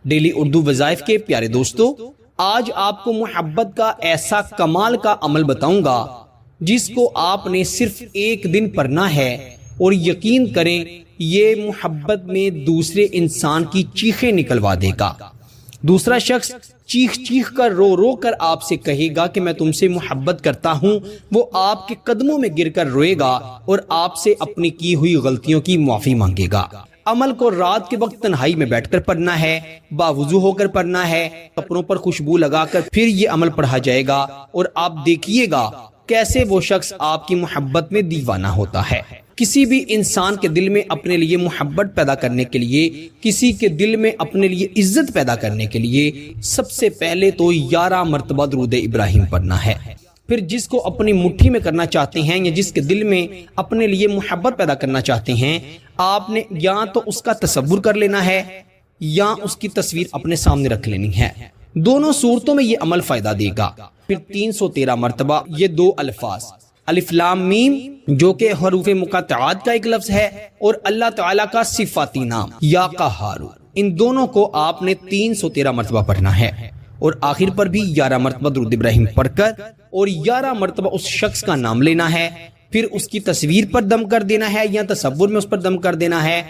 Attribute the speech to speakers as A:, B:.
A: Daily Urdu وظائف کے پیارے دوستو، آج آپ کو محبت کا ایسا کمال کا عمل بتاؤں گا جس کو آپ نے صرف ایک دن پڑھنا ہے اور یقین کریں یہ محبت میں دوسرے انسان کی چیخیں نکلوا دے گا۔ دوسرا شخص چیخ چیخ کر رو رو کر آپ سے کہے گا کہ میں تم سے محبت کرتا ہوں، وہ آپ کے قدموں میں گر کر روئے گا اور آپ سے اپنی کی ہوئی غلطیوں کی معافی مانگے گا۔ عمل کو رات کے وقت تنہائی میں بیٹھ کر پڑھنا ہے، باوضو ہو کر پڑھنا ہے، کپڑوں پر خوشبو لگا کر پھر یہ عمل پڑھا جائے گا اور آپ دیکھیے گا کیسے وہ شخص آپ کی محبت میں دیوانہ ہوتا ہے۔ کسی بھی انسان کے دل میں اپنے لیے محبت پیدا کرنے کے لیے، کسی کے دل میں اپنے لیے عزت پیدا کرنے کے لیے سب سے پہلے تو 11 مرتبہ درود ابراہیم پڑھنا ہے۔ پھر جس کو اپنی مٹھی میں کرنا چاہتے ہیں یا جس کے دل میں اپنے لیے محبت پیدا کرنا چاہتے ہیں، آپ نے یا تو اس کا تصور کر لینا ہے یا اس کی تصویر اپنے سامنے رکھ لینی ہے۔ دونوں صورتوں میں یہ عمل فائدہ دے گا۔ پھر 313 مرتبہ یہ دو الفاظ الف لام میم جو کہ حروف مقطعات کا ایک لفظ ہے اور اللہ تعالیٰ کا صفاتی نام یا قہار، ان دونوں کو آپ نے 313 مرتبہ پڑھنا ہے اور آخر پر بھی 11 مرتبہ درود ابراہیم پڑھ کر اور 11 مرتبہ اس شخص کا نام لینا ہے، پھر اس کی تصویر پر دم کر دینا ہے یا تصور میں اس پر دم کر دینا ہے۔